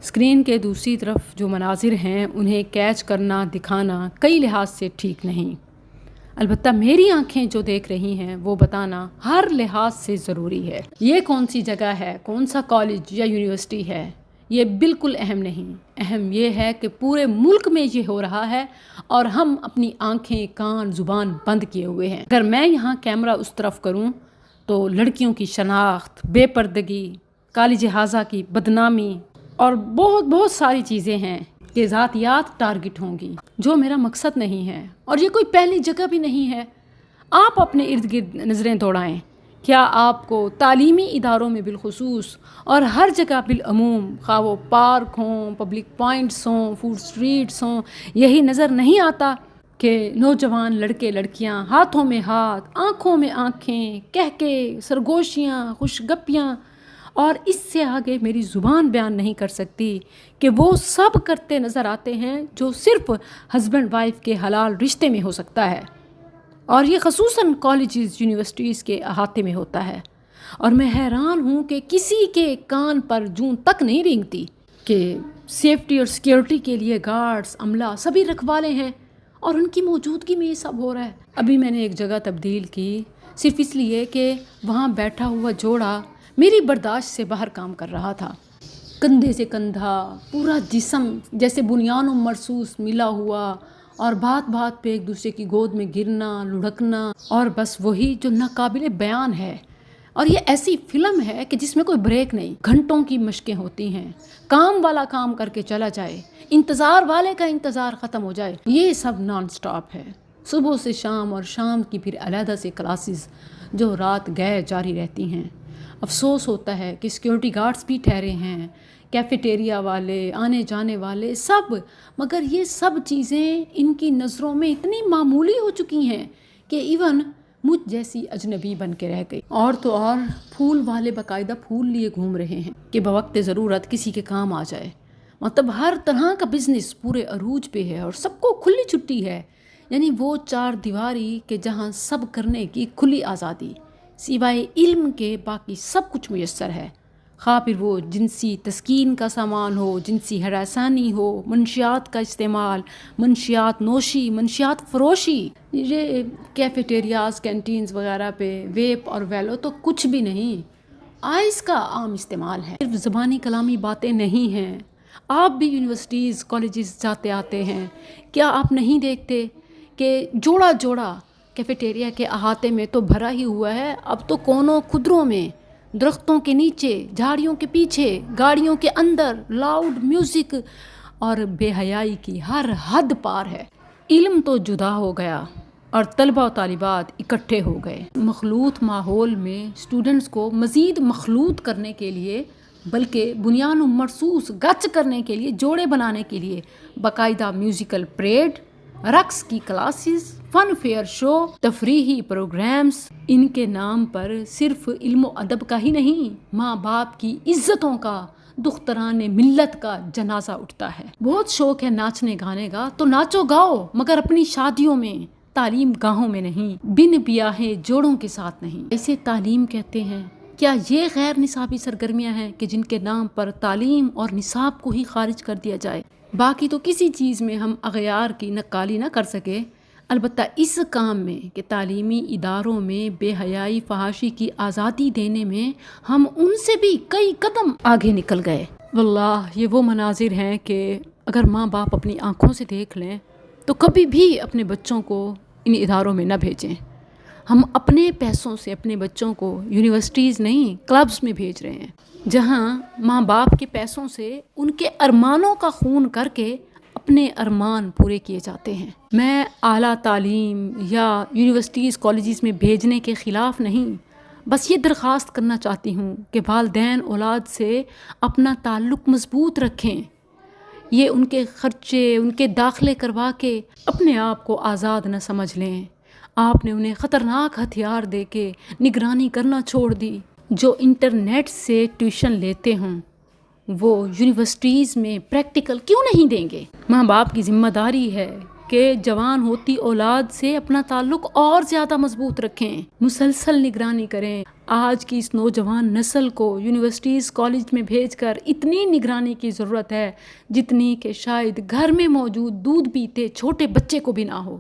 Screen کے دوسری طرف جو مناظر ہیں انہیں کیچ کرنا دکھانا کئی لحاظ سے ٹھیک نہیں، البتہ میری آنکھیں جو دیکھ رہی ہیں وہ بتانا ہر لحاظ سے ضروری ہے۔ یہ کون سی جگہ ہے، کون سا کالج یا یونیورسٹی ہے، یہ بالکل اہم نہیں، اہم یہ ہے کہ پورے ملک میں یہ ہو رہا ہے اور ہم اپنی آنکھیں کان زبان بند کیے ہوئے ہیں۔ اگر میں یہاں کیمرہ اس طرف کروں تو لڑکیوں کی شناخت، بے پردگی، کالج حاضہ کی بدنامی اور بہت ساری چیزیں ہیں کہ ذاتیات ٹارگٹ ہوں گی، جو میرا مقصد نہیں ہے اور یہ کوئی پہلی جگہ بھی نہیں ہے۔ آپ اپنے ارد گرد نظریں دوڑائیں، کیا آپ کو تعلیمی اداروں میں بالخصوص اور ہر جگہ بالعموم، خواہ وہ پارک ہوں، پبلک پوائنٹس ہوں، فوڈ اسٹریٹس ہوں، یہی نظر نہیں آتا کہ نوجوان لڑکے لڑکیاں ہاتھوں میں ہاتھ، آنکھوں میں آنکھیں، کہکے، سرگوشیاں، خوش گپیاں، اور اس سے آگے میری زبان بیان نہیں کر سکتی کہ وہ سب کرتے نظر آتے ہیں جو صرف ہسبینڈ وائف کے حلال رشتے میں ہو سکتا ہے، اور یہ خصوصاً کالجز یونیورسٹیز کے احاطے میں ہوتا ہے۔ اور میں حیران ہوں کہ کسی کے کان پر جون تک نہیں رینگتی کہ سیفٹی اور سیکیورٹی کے لیے گارڈز، عملہ سبھی رکھوالے ہیں اور ان کی موجودگی میں یہ سب ہو رہا ہے۔ ابھی میں نے ایک جگہ تبدیل کی صرف اس لیے کہ وہاں بیٹھا ہوا جوڑا میری برداشت سے باہر کام کر رہا تھا، کندھے سے کندھا، پورا جسم جیسے بنیان و مرصوص ملا ہوا، اور بات بات پہ ایک دوسرے کی گود میں گرنا، لڑکنا، اور بس وہی جو ناقابل بیان ہے۔ اور یہ ایسی فلم ہے کہ جس میں کوئی بریک نہیں، گھنٹوں کی مشقیں ہوتی ہیں، کام والا کام کر کے چلا جائے، انتظار والے کا انتظار ختم ہو جائے، یہ سب نان سٹاپ ہے، صبح سے شام اور شام کی پھر علیحدہ سے کلاسز جو رات گئے جاری رہتی ہیں۔ افسوس ہوتا ہے کہ سیکیورٹی گارڈز بھی ٹھہرے ہیں، کیفیٹیریا والے، آنے جانے والے سب، مگر یہ سب چیزیں ان کی نظروں میں اتنی معمولی ہو چکی ہیں کہ ایون مجھ جیسی اجنبی بن کے رہ گئی۔ اور تو اور پھول والے باقاعدہ پھول لیے گھوم رہے ہیں کہ بوقت ضرورت کسی کے کام آ جائے، مطلب ہر طرح کا بزنس پورے عروج پہ ہے اور سب کو کھلی چھٹی ہے، یعنی وہ چار دیواری کہ جہاں سب کرنے کی کھلی آزادی، سوائے علم کے باقی سب کچھ میسر ہے، خواہ پھر وہ جنسی تسکین کا سامان ہو، جنسی ہراسانی ہو، منشیات کا استعمال، منشیات نوشی، منشیات فروشی۔ یہ کیفیٹیریاز، کینٹینز وغیرہ پہ ویپ اور ویلو تو کچھ بھی نہیں، آئس کا عام استعمال ہے، صرف زبانی کلامی باتیں نہیں ہیں۔ آپ بھی یونیورسٹیز، کالجز جاتے آتے ہیں، کیا آپ نہیں دیکھتے کہ جوڑا جوڑا کیفیٹیریا کے احاطے میں تو بھرا ہی ہوا ہے، اب تو کونوں خدروں میں، درختوں کے نیچے، جھاڑیوں کے پیچھے، گاڑیوں کے اندر لاؤڈ میوزک، اور بے حیائی کی ہر حد پار ہے۔ علم تو جدا ہو گیا اور طلبہ و طالبات اکٹھے ہو گئے۔ مخلوط ماحول میں اسٹوڈنٹس کو مزید مخلوط کرنے کے لیے، بلکہ بنیان و مرصوص گچ کرنے کے لیے، جوڑے بنانے کے لیے باقاعدہ میوزیکل پریڈ، رقص کی کلاسز، فن فیئر شو، تفریحی پروگرامز، ان کے نام پر صرف علم و ادب کا ہی نہیں، ماں باپ کی عزتوں کا، دختران ملت کا جنازہ اٹھتا ہے۔ بہت شوق ہے ناچنے گانے کا تو ناچو گاؤ، مگر اپنی شادیوں میں، تعلیم گاہوں میں نہیں، بن بیاہے جوڑوں کے ساتھ نہیں۔ اسے تعلیم کہتے ہیں؟ کیا یہ غیر نصابی سرگرمیاں ہیں کہ جن کے نام پر تعلیم اور نصاب کو ہی خارج کر دیا جائے؟ باقی تو کسی چیز میں ہم اغیار کی نقالی نہ کر سکے، البتہ اس کام میں کہ تعلیمی اداروں میں بے حیائی فحاشی کی آزادی دینے میں ہم ان سے بھی کئی قدم آگے نکل گئے۔ واللہ یہ وہ مناظر ہیں کہ اگر ماں باپ اپنی آنکھوں سے دیکھ لیں تو کبھی بھی اپنے بچوں کو ان اداروں میں نہ بھیجیں۔ ہم اپنے پیسوں سے اپنے بچوں کو یونیورسٹیز نہیں، کلبز میں بھیج رہے ہیں، جہاں ماں باپ کے پیسوں سے ان کے ارمانوں کا خون کر کے اپنے ارمان پورے کیے جاتے ہیں۔ میں اعلیٰ تعلیم یا یونیورسٹیز، کالجز میں بھیجنے کے خلاف نہیں، بس یہ درخواست کرنا چاہتی ہوں کہ والدین اولاد سے اپنا تعلق مضبوط رکھیں، یہ ان کے خرچے، ان کے داخلے کروا کے اپنے آپ کو آزاد نہ سمجھ لیں۔ آپ نے انہیں خطرناک ہتھیار دے کے نگرانی کرنا چھوڑ دی۔ جو انٹرنیٹ سے ٹیوشن لیتے ہوں وہ یونیورسٹیز میں پریکٹیکل کیوں نہیں دیں گے؟ ماں باپ کی ذمہ داری ہے کہ جوان ہوتی اولاد سے اپنا تعلق اور زیادہ مضبوط رکھیں، مسلسل نگرانی کریں۔ آج کی اس نوجوان نسل کو یونیورسٹیز کالج میں بھیج کر اتنی نگرانی کی ضرورت ہے جتنی کہ شاید گھر میں موجود دودھ پیتے چھوٹے بچے کو بھی نہ ہو۔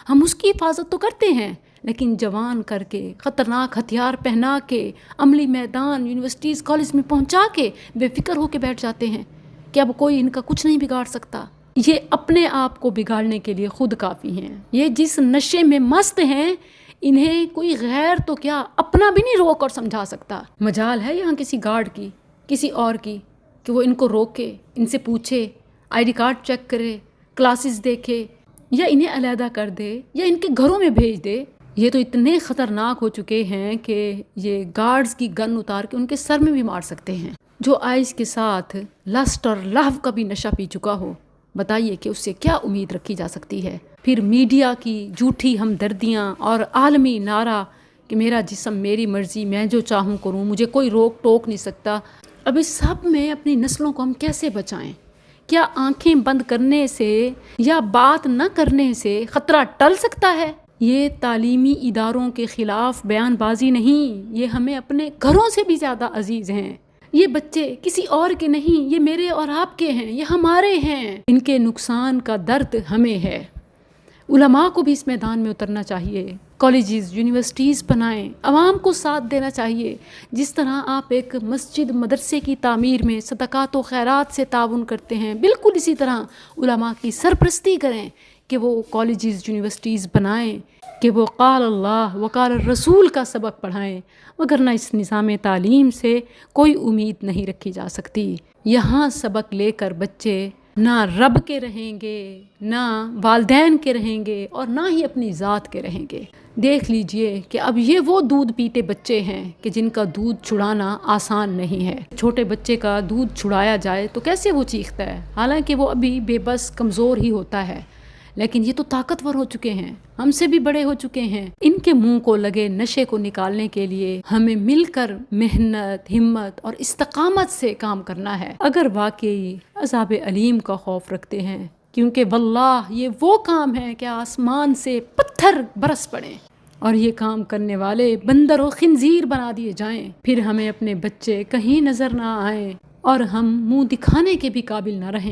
ہم اس کی حفاظت تو کرتے ہیں، لیکن جوان کر کے، خطرناک ہتھیار پہنا کے، عملی میدان یونیورسٹیز کالج میں پہنچا کے بے فکر ہو کے بیٹھ جاتے ہیں کہ اب کوئی ان کا کچھ نہیں بگاڑ سکتا۔ یہ اپنے آپ کو بگاڑنے کے لیے خود کافی ہیں۔ یہ جس نشے میں مست ہیں، انہیں کوئی غیر تو کیا اپنا بھی نہیں روک اور سمجھا سکتا۔ مجال ہے یہاں کسی گارڈ کی، کسی اور کی، کہ وہ ان کو روکے، ان سے پوچھے، آئی ڈی کارڈ چیک کرے، کلاسز دیکھے، یا انہیں علیحدہ کر دے یا ان کے گھروں میں بھیج دے۔ یہ تو اتنے خطرناک ہو چکے ہیں کہ یہ گارڈز کی گن اتار کے ان کے سر میں بھی مار سکتے ہیں۔ جو آئس کے ساتھ لسٹ اور لہو کا بھی نشہ پی چکا ہو، بتائیے کہ اس سے کیا امید رکھی جا سکتی ہے۔ پھر میڈیا کی جھوٹی ہمدردیاں اور عالمی نعرہ کہ میرا جسم میری مرضی، میں جو چاہوں کروں، مجھے کوئی روک ٹوک نہیں سکتا۔ اب اس سب میں اپنی نسلوں کو ہم کیسے بچائیں؟ کیا آنکھیں بند کرنے سے یا بات نہ کرنے سے خطرہ ٹل سکتا ہے؟ یہ تعلیمی اداروں کے خلاف بیان بازی نہیں، یہ ہمیں اپنے گھروں سے بھی زیادہ عزیز ہیں۔ یہ بچے کسی اور کے نہیں، یہ میرے اور آپ کے ہیں، یہ ہمارے ہیں۔ ان کے نقصان کا درد ہمیں ہے۔ علماء کو بھی اس میدان میں اترنا چاہیے، کالجز، یونیورسٹیز بنائیں، عوام کو ساتھ دینا چاہیے۔ جس طرح آپ ایک مسجد مدرسے کی تعمیر میں صدقات و خیرات سے تعاون کرتے ہیں، بالکل اسی طرح علماء کی سرپرستی کریں کہ وہ کالجز، یونیورسٹیز بنائیں، کہ وہ قال اللہ وقال الرسول کا سبق پڑھائیں، وگرنہ اس نظام تعلیم سے کوئی امید نہیں رکھی جا سکتی۔ یہاں سبق لے کر بچے نہ رب کے رہیں گے، نہ والدین کے رہیں گے، اور نہ ہی اپنی ذات کے رہیں گے۔ دیکھ لیجئے کہ اب یہ وہ دودھ پیتے بچے ہیں کہ جن کا دودھ چھڑانا آسان نہیں ہے۔ چھوٹے بچے کا دودھ چھڑایا جائے تو کیسے وہ چیختا ہے، حالانکہ وہ ابھی بے بس کمزور ہی ہوتا ہے، لیکن یہ تو طاقتور ہو چکے ہیں، ہم سے بھی بڑے ہو چکے ہیں۔ ان کے منہ کو لگے نشے کو نکالنے کے لیے ہمیں مل کر محنت، ہمت اور استقامت سے کام کرنا ہے، اگر واقعی عذاب علیم کا خوف رکھتے ہیں، کیونکہ واللہ یہ وہ کام ہے کہ آسمان سے پتھر برس پڑیں اور یہ کام کرنے والے بندر و خنزیر بنا دیے جائیں، پھر ہمیں اپنے بچے کہیں نظر نہ آئیں اور ہم منہ دکھانے کے بھی قابل نہ رہیں۔